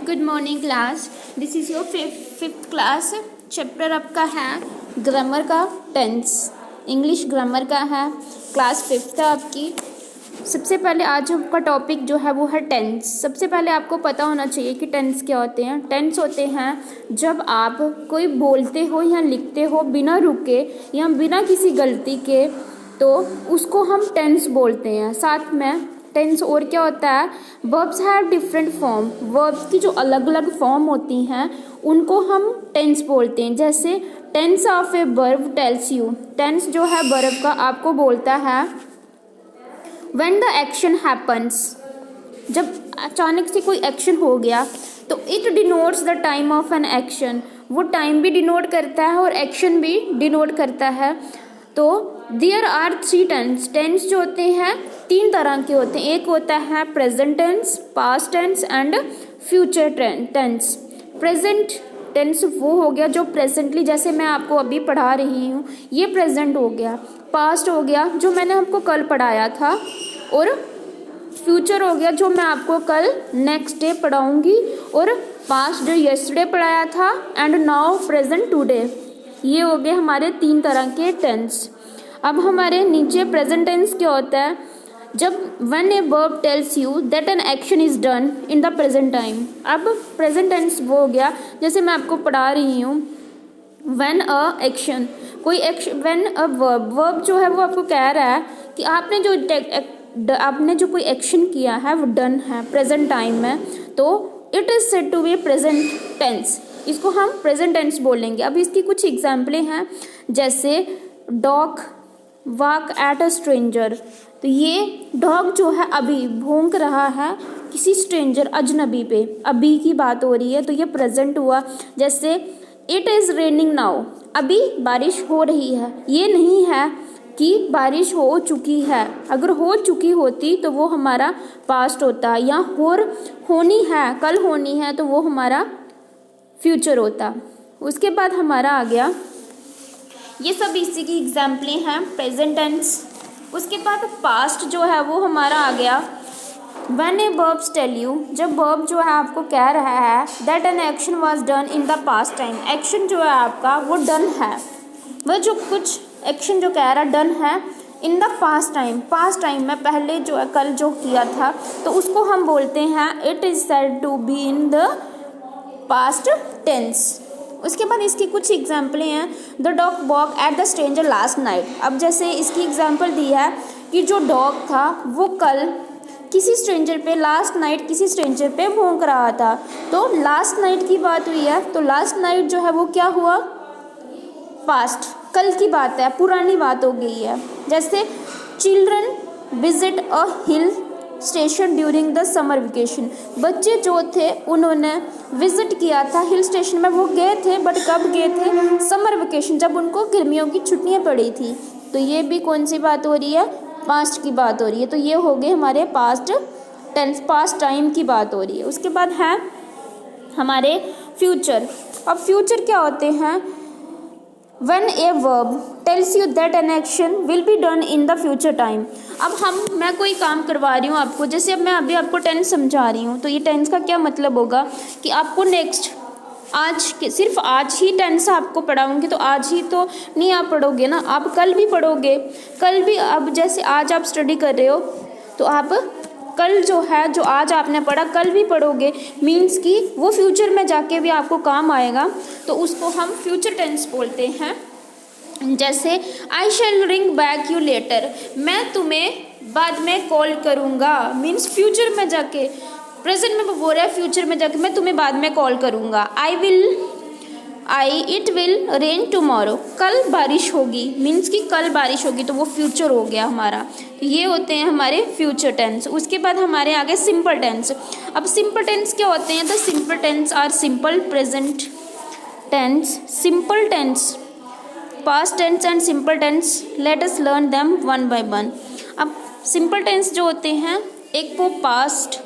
Good morning class. This is your fifth class. Chapter आपका है grammar का tense, English grammar का है, क्लास फिफ्थ है आपकी। सबसे पहले आज आपका टॉपिक जो है वो है टेंस। सबसे पहले आपको पता होना चाहिए कि टेंस क्या होते हैं। टेंस होते हैं जब आप कोई बोलते हो या लिखते हो बिना रुके या बिना किसी गलती के, तो उसको हम टेंस बोलते हैं। साथ में टेंस और क्या होता है, verbs have different form. Verbs की जो अलग अलग फॉर्म होती हैं उनको हम टेंस बोलते हैं। जैसे tense of a verb tells you, tense जो है वर्ब का आपको बोलता है व्हेन द एक्शन हैपन्स, जब अचानक से कोई एक्शन हो गया तो it denotes the time of an action, वो टाइम भी डिनोट करता है और एक्शन भी डिनोट करता है। तो there are three tense. Tense जो होते हैं तीन तरह के होते हैं। एक होता है present tense, past tense and future tense. Present tense वो हो गया जो प्रेजेंटली, जैसे मैं आपको अभी पढ़ा रही हूँ, ये प्रेजेंट हो गया। पास्ट हो गया जो मैंने आपको कल पढ़ाया था, और फ्यूचर हो गया जो मैं आपको कल नेक्स्ट डे पढ़ाऊँगी, और पास्ट जो यस्टरडे पढ़ाया था, एंड नाउ प्रेजेंट टुडे। ये हो गए हमारे तीन तरह के टेंस। अब हमारे नीचे प्रेजेंट टेंस क्या होता है, जब when A verb tells you that an action is done in the present time. अब प्रेजेंट टेंस वो हो गया, जैसे मैं आपको पढ़ा रही हूँ, व्हेन अ एक्शन, कोई action, when a verb, verb जो है वो आपको कह रहा है कि आपने जो कोई एक्शन किया है वो डन है प्रेजेंट टाइम में, तो it is said to be present tense. इसको हम प्रेजेंट टेंस बोलेंगे। अब इसकी कुछ एग्जाम्पलें हैं, जैसे dog walk at a stranger, तो ये डॉग जो है अभी भौंक रहा है किसी स्ट्रेंजर, अजनबी पे, अभी की बात हो रही है, तो ये प्रेजेंट हुआ। जैसे इट इज़ रेनिंग नाउ, अभी बारिश हो रही है। ये नहीं है कि बारिश हो चुकी है, अगर हो चुकी होती तो वो हमारा पास्ट होता, या होनी है, कल होनी है, तो वो हमारा फ्यूचर होता। उसके बाद हमारा आ गया, ये सब इसी की एग्जाम्पलें हैं प्रेजेंट टेंस। उसके बाद पास्ट जो है वो हमारा आ गया, when a verbs tell you, जब वर्ब जो है आपको कह रहा है that an action was done in the past time, action जो है आपका वो डन है, वह जो कुछ एक्शन जो कह रहा है डन है इन the past time, past time में पहले जो है कल जो किया था, तो उसको हम बोलते हैं it is said to be in the past tense. उसके बाद इसकी कुछ एग्जाम्पलें हैं, the dog walk at the stranger last night. अब जैसे इसकी एग्जाम्पल दी है कि जो डॉग था वो कल किसी स्ट्रेंजर पे, लास्ट नाइट किसी स्ट्रेंजर पे भौंक रहा था, तो लास्ट नाइट की बात हुई है, तो लास्ट नाइट जो है वो क्या हुआ, पास्ट, कल की बात है, पुरानी बात हो गई है। जैसे children visit a hill station during the summer vacation, बच्चे जो थे उन्होंने विजिट किया था हिल स्टेशन में, वो गए थे, बट कब गए थे, समर वेकेशन, जब उनको गर्मियों की छुट्टियां पड़ी थी। तो ये भी कौन सी बात हो रही है, पास्ट की बात हो रही है। तो ये हो गए हमारे पास्ट टेंस, पास्ट टाइम की बात हो रही है। उसके बाद है हमारे फ्यूचर। अब फ्यूचर क्या होते हैं, when a verb tells you that an action will be done in the future time। अब मैं कोई काम करवा रही हूँ आपको, जैसे अब मैं अभी आपको टेंस समझा रही हूँ, तो ये टेंस का क्या मतलब होगा कि आपको नेक्स्ट, आज के सिर्फ आज ही टेंस आपको पढ़ाऊँगी, तो आज ही तो नहीं आप पढ़ोगे ना, आप कल भी पढ़ोगे, कल भी। अब जैसे आज आप स्टडी कर रहे हो तो आप कल जो है, जो आज आपने पढ़ा कल भी पढ़ोगे, मीन्स कि वो फ्यूचर में जाके भी आपको काम आएगा, तो उसको हम फ्यूचर टेंस बोलते हैं। जैसे आई शैल रिंग बैक यू लेटर, मैं तुम्हें बाद में कॉल करूँगा, मीन्स फ्यूचर में जाके, प्रेजेंट में वो बोल रहा है फ्यूचर में जाके मैं तुम्हें बाद में कॉल करूँगा। इट विल रेन टुमारो, कल बारिश होगी, मीन्स कि कल बारिश होगी, तो वो फ्यूचर हो गया हमारा। ये होते हैं हमारे फ्यूचर टेंस। उसके बाद हमारे आगे सिंपल टेंस। अब सिंपल टेंस क्या होते हैं, the simple tense are simple present tense, simple tense, past tense and simple tense. Let us learn them one by one. अब सिंपल टेंस जो होते हैं, एक वो पास्ट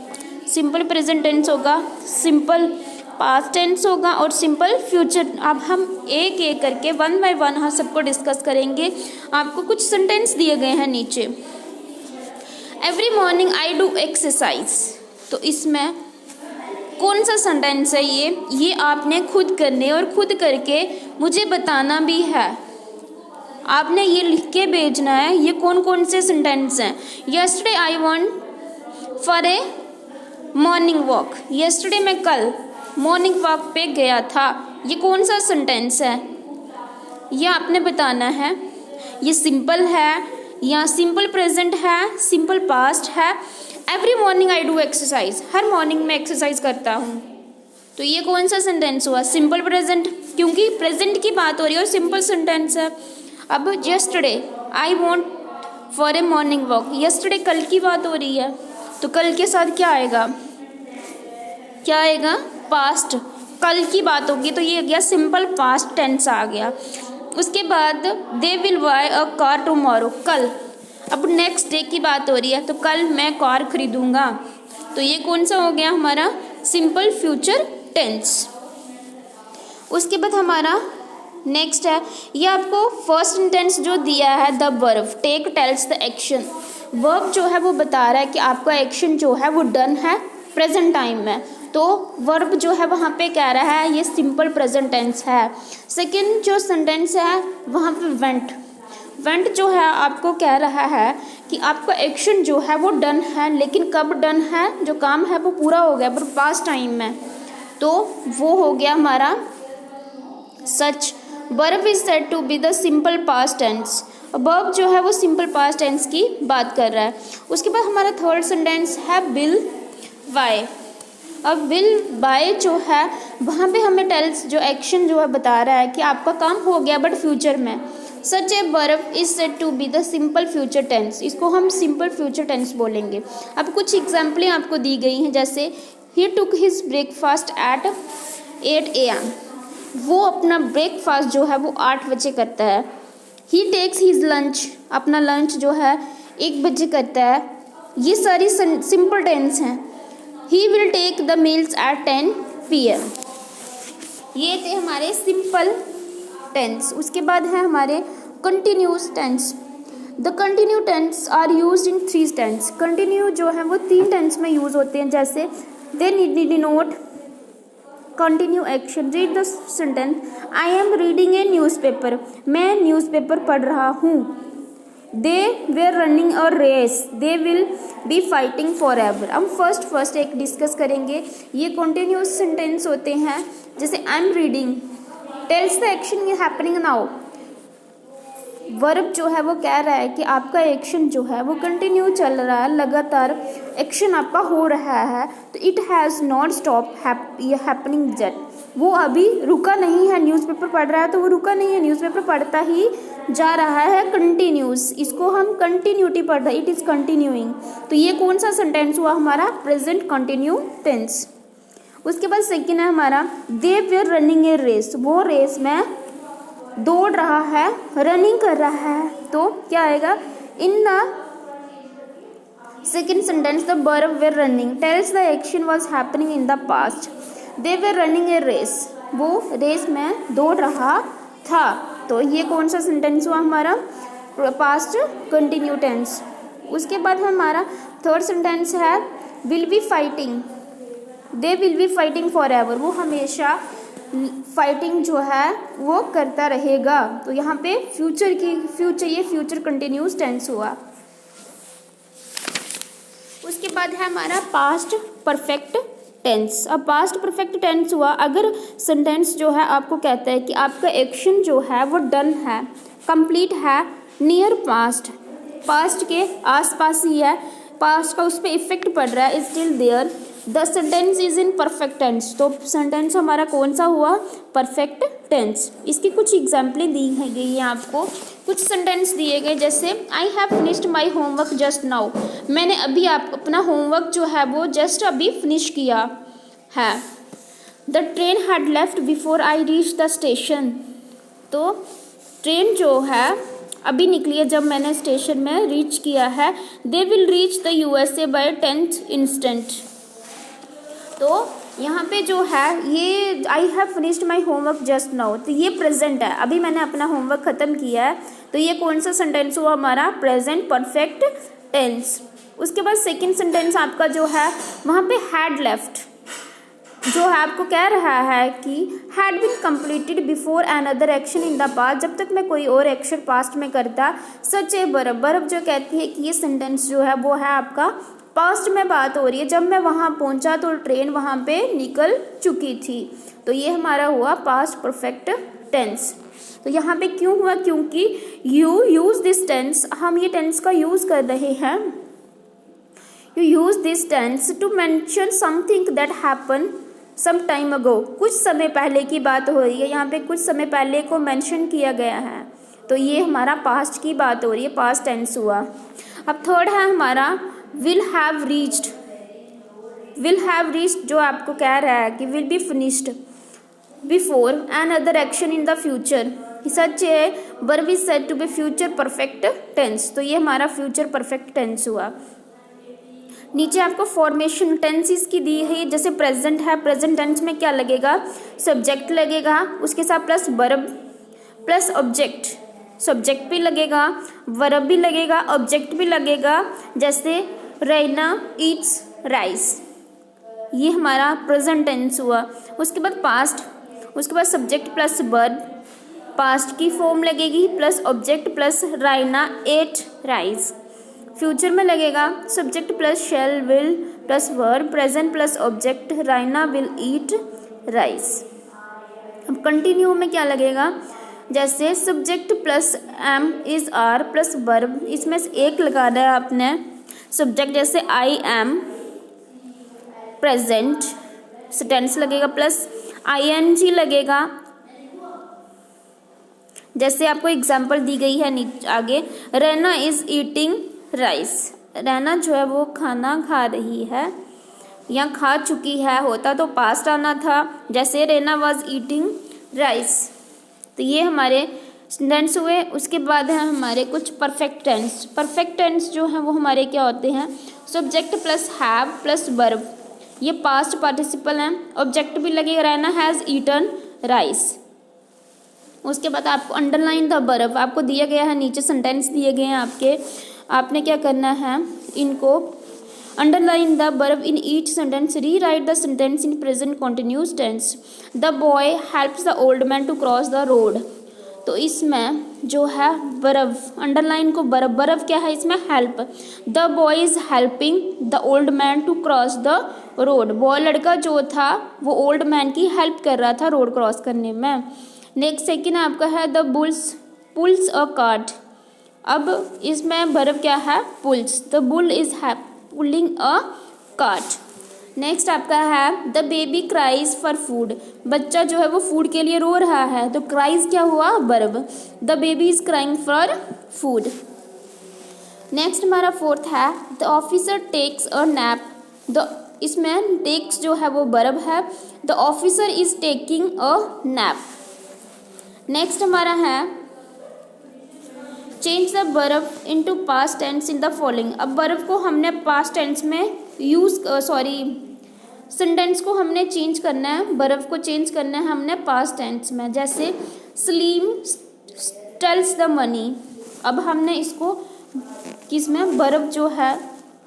सिंपल प्रेजेंट टेंस होगा, सिंपल पास्ट टेंस होगा, और सिंपल फ्यूचर। अब हम एक एक करके वन बाय वन हाँ सबको डिस्कस करेंगे। आपको कुछ सेंटेंस दिए गए हैं नीचे। Every morning I do exercise, तो इसमें कौन कौन सा सेंटेंस है ये आपने खुद करने और खुद करके मुझे बताना भी है। आपने ये लिख के भेजना है ये कौन कौन से सेंटेंस हैं। Yesterday I went for a morning walk. Yesterday मैं कल मॉर्निंग वॉक पे गया था, ये कौन सा सेंटेंस है ये आपने बताना है। ये सिंपल है या सिंपल प्रेजेंट है, सिंपल पास्ट है। Every morning I do exercise, her morning में एक्सरसाइज करता हूँ, तो ये कौन सा सेंटेंस हुआ, सिंपल प्रेजेंट, क्योंकि प्रेजेंट की बात हो रही है और सिंपल सेंटेंस है। अब yesterday I want for a morning walk, yesterday कल की बात हो रही है, तो कल के साथ क्या आएगा, क्या आएगा, पास्ट, कल की बात होगी तो ये आ गया सिंपल पास्ट टेंस आ गया। उसके बाद they will buy a car tomorrow, कल, अब नेक्स्ट डे की बात हो रही है तो कल मैं कार खरीदूंगा, तो ये कौन सा हो गया हमारा सिंपल फ्यूचर टेंस। उसके बाद हमारा नेक्स्ट है, ये आपको फर्स्ट सेंटेंस जो दिया है the verb take tells the action, verb जो है वो बता रहा है कि आपका एक्शन जो है वो डन है प्रेजेंट टाइम में, तो वर्ब जो है वहाँ पे कह रहा है ये सिंपल प्रेजेंट टेंस है। सेकंड जो सेंटेंस है वहाँ पे वेंट, वेंट जो है आपको कह रहा है कि आपका एक्शन जो है वो डन है, लेकिन कब डन है, जो काम है वो पूरा हो गया पर पास्ट टाइम में, तो वो हो गया हमारा सच। Verb is said to be the simple past tense, verb जो है वो सिंपल पास्ट टेंस की बात कर रहा है। उसके बाद हमारा थर्ड सेंटेंस है विल बाय। अब विल बाय जो है वहाँ पे हमें टेल्स जो एक्शन जो है बता रहा है कि आपका काम हो गया बट फ्यूचर में। Such a verb is said to be the simple future tense, इसको हम सिंपल फ्यूचर टेंस बोलेंगे। अब कुछ एग्जाम्पलें आपको दी गई हैं, जैसे ही took his breakfast at 8 AM, वो अपना ब्रेकफास्ट जो है वो 8 बजे करता है। ही टेक्स हिज लंच, अपना लंच जो है 1 बजे करता है। ये सारी सिंपल टेंस हैं। He will take the meals at 10 PM, ये थे हमारे सिंपल टेंस। उसके बाद है हमारे continuous tense. The continue tense are used in 3 tense, continue जो है वो 3 टेंस में यूज होते हैं, जैसे they need note continue action. Read the sentence, I am reading a newspaper, मैं न्यूज़पेपर पढ़ रहा हूँ। They were running a race, they will be fighting forever. हम फर्स्ट एक डिस्कस करेंगे, ये कंटिन्यूस सेंटेंस होते हैं, जैसे I am reading tells the action is happening now, verb जो है वो कह रहा है कि आपका एक्शन जो है वो कंटिन्यू चल रहा है, लगातार एक्शन आपका हो रहा है, तो it has not stop happening jet, वो अभी रुका नहीं है। न्यूज़पेपर पढ़ रहा है तो वो रुका नहीं है, न्यूज़पेपर पढ़ता ही जा रहा है कंटिन्यूस, इसको हम कंटिन्यूटी पढ़ रहे हैं, इट इज़ कंटिन्यूइंग, तो ये कौन सा सेंटेंस हुआ हमारा प्रेजेंट कंटिन्यू टेंस। उसके बाद सेकेंड है हमारा they were running a race, वो रेस में दौड़ रहा है, रनिंग कर रहा है, तो क्या आएगा, in the second sentence the verb were running tells the action was happening in the past. They were running a race, वो रेस में दौड़ रहा था, तो ये कौन सा सेंटेंस हुआ हमारा पास्ट कंटिन्यू टेंस। उसके बाद हमारा थर्ड सेंटेंस है will be fighting, they will be fighting for ever, वो हमेशा फाइटिंग जो है वो करता रहेगा, तो यहाँ पे ये फ्यूचर कंटिन्यूस टेंस हुआ। उसके बाद है हमारा पास्ट परफेक्ट टेंस। अब पास्ट परफेक्ट टेंस हुआ अगर सेंटेंस जो है आपको कहता है कि आपका एक्शन जो है वो डन है, कंप्लीट है, नियर पास्ट, पास्ट के आसपास ही है, पास्ट का उस पर इफेक्ट पड़ रहा है, is still there, the sentence is in perfect tense, तो सेंटेंस हमारा कौन सा हुआ परफेक्ट टेंस। इसकी कुछ एग्जाम्पलें दी गई हैं आपको, कुछ सेंटेंस दिए गए, जैसे आई have finished my homework just now, मैंने अभी अपना होमवर्क जो है वो जस्ट अभी फिनिश किया है। The train had left before I reach the station, तो ट्रेन जो है अभी निकली है जब मैंने स्टेशन में रीच किया है। They will reach the USA by 10th instant, तो यहाँ पे जो है ये I have finished my homework just now, तो ये प्रेजेंट है, अभी मैंने अपना होमवर्क ख़त्म किया है, तो ये कौन सा सेंटेंस हुआ हमारा प्रेजेंट परफेक्ट टेंस। उसके बाद सेकंड सेंटेंस आपका जो है वहाँ पे हैड लेफ्ट, जो है आपको कह रहा है कि had been completed before another action in the past, जब तक मैं कोई और एक्शन पास्ट में करता, सच ए बर्फ, बर्फ जो कहती है कि ये सेंटेंस जो है वो है आपका पास्ट में बात हो रही है, जब मैं वहाँ पहुँचा तो ट्रेन वहाँ पे निकल चुकी थी। तो ये हमारा हुआ पास्ट परफेक्ट टेंस। तो यहाँ पे क्यों हुआ, क्योंकि यू यूज़ दिस टेंस, हम ये टेंस का यूज़ कर रहे हैं, you use this tense to mention something that happen some time ago, कुछ समय पहले की बात हो रही है, यहाँ पे कुछ समय पहले को मेंशन किया गया है, तो ये हमारा पास्ट की बात हो रही है, पास्ट टेंस हुआ। अब थर्ड है हमारा will have reached, will have reached जो आपको कह रहा है कि will be finished before an other action in the future, such है verb is said to be future perfect tense, तो ये हमारा फ्यूचर परफेक्ट टेंस हुआ। नीचे आपको फॉर्मेशन टेंसेस की दी है, जैसे प्रेजेंट है, प्रेजेंट टेंस में क्या लगेगा, सब्जेक्ट लगेगा, उसके साथ plus verb plus object, subject भी लगेगा, वर्ब भी लगेगा, ऑब्जेक्ट भी लगेगा, जैसे रैना ईट्स राइस, ये हमारा प्रेजेंट टेंस हुआ। उसके बाद पास्ट, उसके बाद सब्जेक्ट प्लस वर्ब, पास्ट की फॉर्म लगेगी plus object plus Raina ate rice. Future में लगेगा subject plus shall will plus verb, present plus object Raina will eat rice. अब कंटिन्यू में क्या लगेगा, जैसे subject plus am is are plus verb, इसमें से एक लगाना है आपने सब्जेक्ट, जैसे आई एम प्रेजेंट टेंस लगेगा प्लस ING लगेगा, जैसे आपको एग्जाम्पल दी गई है नीचे आगे, Raina is eating rice, Raina जो है वो खाना खा रही है या खा चुकी है, होता तो पास्ट आना था, जैसे रैना वाज ईटिंग राइस। तो ये हमारे टेंस हुए। उसके बाद है हमारे कुछ परफेक्ट टेंस। परफेक्ट टेंस जो है वो हमारे क्या होते हैं, subject plus have plus verb, ये पास्ट पार्टिसिपल हैं, ऑब्जेक्ट भी लगेगा, रैना हैज़ ईटन राइस। उसके बाद आपको अंडरलाइन द वर्ब, आपको दिया गया है नीचे सेंटेंस दिए गए हैं आपके, आपने क्या करना है, इनको underline the verb in each sentence, rewrite the sentence in present continuous tense. The boy helps the old man to cross the road, तो इसमें जो है वर्ब, अंडरलाइन को वर्ब, वर्ब क्या है इसमें, help. The boy is helping the old man to cross the road, boy लड़का जो था वो ओल्ड मैन की हेल्प कर रहा था रोड क्रॉस करने में। नेक्स्ट सेकेंड आपका है the bulls pulls a cart, अब इसमें वर्ब क्या है, pulls, the bull is pulling a cart. Next आपका है the baby cries for food, बच्चा जो है वो फूड के लिए रो रहा है, तो क्राइज क्या हुआ, verb, the baby is crying for food. Next हमारा फोर्थ है the officer takes a nap, the इसमें टेक्स जो है वो वर्ब है, the officer is taking a nap. Next हमारा है change the verb into past tense in the following, अब वर्ब को हमने पास्ट टेंस में सेंटेंस को हमने चेंज करना है, वर्ब को चेंज करना है हमने पास्ट टेंस में, जैसे सलीम टेल्स द मनी, अब हमने इसको किसमें, वर्ब जो है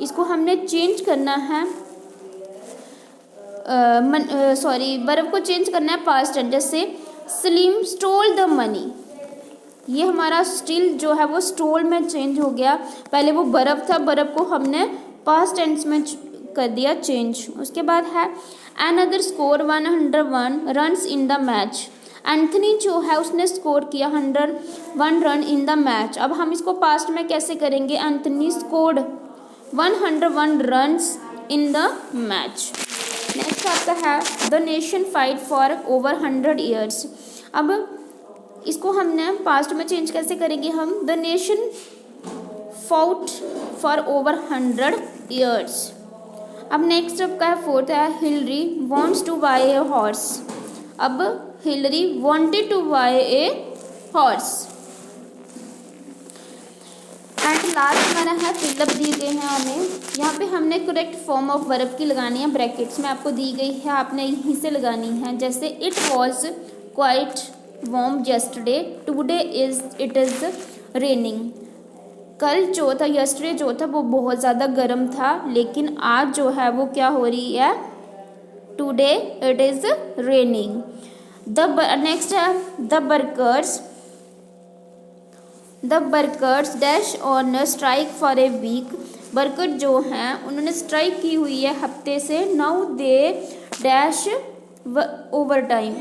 इसको हमने चेंज करना है, वर्ब को चेंज करना है पास्ट टेंस, जैसे सलीम स्टोल द मनी, ये हमारा स्टिल जो है वो स्टोल में चेंज हो गया, पहले वो वर्ब था, वर्ब को हमने पास्ट टेंस में कर दिया चेंज। उसके बाद है another score 101 runs in the match, Anthony जो है उसने स्कोर किया 101 रन इन द मैच, अब हम इसको पास्ट में कैसे करेंगे, Anthony scored 101 runs in the match. Next आपका है the nation fight for over 100 years, अब इसको हमने पास्ट में चेंज कैसे करेंगे हम, the nation fought for over 100 years. अब नेक्स्ट आपका है फोर्थ है Hillary wants to buy a horse, अब Hillary wanted to buy a horse. And last हमारा है फिलअप दिए गए हैं हमें, यहाँ पे हमने करेक्ट फॉर्म ऑफ वर्ब की लगानी है, ब्रैकेट्स में आपको दी गई है, आपने यहीं से लगानी है, जैसे it was quite warm yesterday, today it is raining, कल जो था yesterday जो था वो बहुत ज़्यादा गर्म था, लेकिन आज जो है वो क्या हो रही है, today it is raining. Next है the workers dash on strike for a week. Worker जो हैं उन्होंने स्ट्राइक की हुई है हफ्ते से। Now they dash overtime.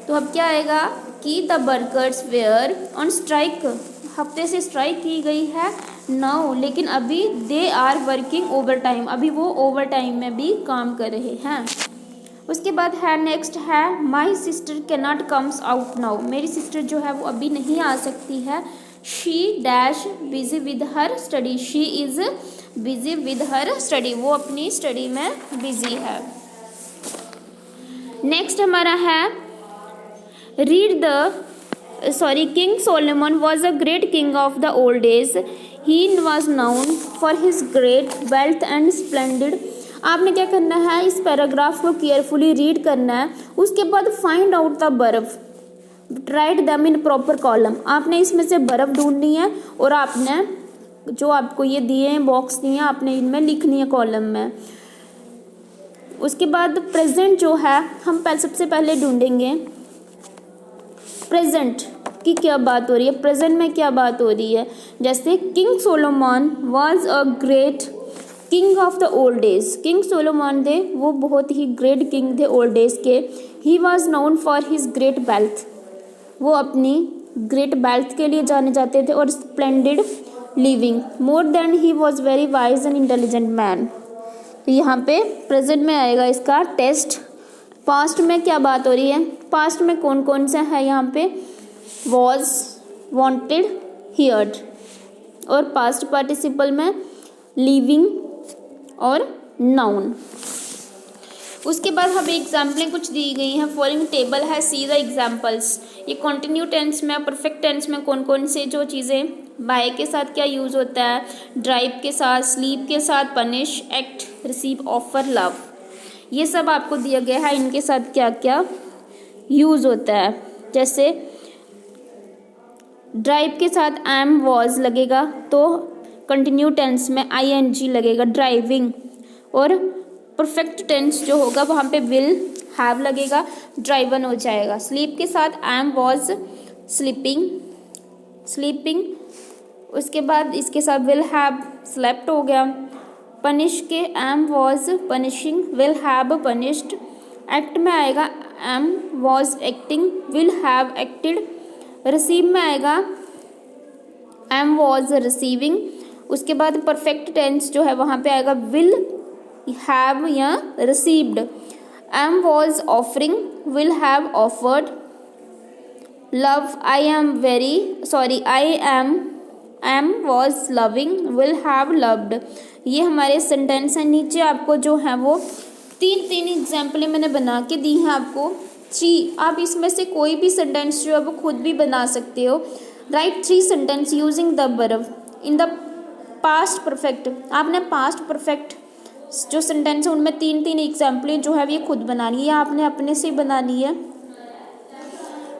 तो अब क्या आएगा कि the workers were on strike, हफ्ते से स्ट्राइक की गई है। नाउ लेकिन अभी they are working overtime, अभी वो ओवर टाइम में भी काम कर रहे हैं। उसके बाद है नेक्स्ट है my sister can not comes out now. मेरी सिस्टर जो है वो अभी नहीं आ सकती है। She dash busy with her study, she is busy with her study, वो अपनी स्टडी में बिजी है। नेक्स्ट हमारा है king Solomon was a great king of the old days, he was noun for his great wealth and splendid. आपने क्या करना है, इस पैराग्राफ को केयरफुली रीड करना है। उसके बाद फाइंड आउट द बर्फ, right them in proper column. आपने इसमें से बर्फ ढूंढनी है और आपने जो आपको ये दिए हैं बॉक्स दिए हैं आपने इनमें लिखनी है कॉलम में। उसके बाद प्रेजेंट जो है हम सबसे पहले ढूंढेंगे प्रेजेंट की क्या बात हो रही है, प्रेजेंट में क्या बात हो रही है। जैसे king Solomon was a great king of the old days, king Solomon थे वो बहुत ही ग्रेट किंग थे ओल्ड डेज के। He was known for his great wealth, वो अपनी ग्रेट वेल्थ के लिए जाने जाते थे, और splendid living more than he was very wise and intelligent man. तो यहाँ पे प्रेजेंट में आएगा इसका टेस्ट। पास्ट में क्या बात हो रही है, पास्ट में कौन कौन सा है यहाँ पे, वॉज, वांटेड, हियर्ड, और पास्ट पार्टिसिपल में लिविंग और नाउन। उसके बाद हमें एग्जाम्पलें कुछ दी गई हैं। फॉलोइंग टेबल है, सी द एग्जाम्पल्स। ये कॉन्टिन्यू टेंस में, परफेक्ट टेंस में कौन कौन से जो चीज़ें, बाय के साथ क्या यूज़ होता है, ड्राइव के साथ, स्लीप के साथ, punish, act, receive, offer, love, ये सब आपको दिया गया है। इनके साथ क्या क्या यूज़ होता है। जैसे ड्राइव के साथ एम वॉज लगेगा तो कंटिन्यू टेंस में ING लगेगा, ड्राइविंग। और परफेक्ट टेंस जो होगा वहाँ पे विल हैव लगेगा, ड्राइवन हो जाएगा। स्लीप के साथ एम वॉज स्लीपिंग। उसके बाद इसके साथ विल हैव स्लेप्ट हो गया। पनिश के am was punishing, will have punished. Act में आएगा am was acting, will have acted. Receive में आएगा एम वॉज रिसीविंग। उसके बाद परफेक्ट टेंस जो है वहाँ पे आएगा विल हैव या received. Am was offering, will have offered. Love, I am was loving, will have loved. ये हमारे सेंटेंस हैं। नीचे आपको जो है वो तीन एग्जाम्पलें मैंने बना के दी हैं आपको। आप इसमें से कोई भी सेंटेंस जो है वो खुद भी बना सकते हो। Right 3 sentence using the verb in the past perfect. आपने पास्ट परफेक्ट जो सेंटेंस है उनमें 3 एग्जाम्पलें जो है ये खुद बनानी है, आपने अपने से बनानी है।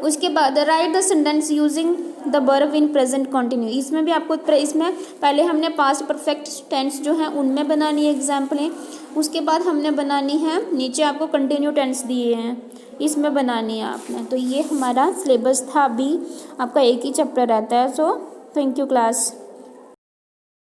उसके बाद right the sentence using the verb in present continue. इसमें भी आपको इसमें पहले हमने पास्ट परफेक्ट टेंस जो है उनमें बनानी है एग्जाम्पलें। उसके बाद हमने बनानी है, नीचे आपको कंटिन्यू टेंस दिए हैं इसमें बनानी है आपने। तो ये हमारा सिलेबस था। अभी आपका एक ही चैप्टर रहता है। So thank you class.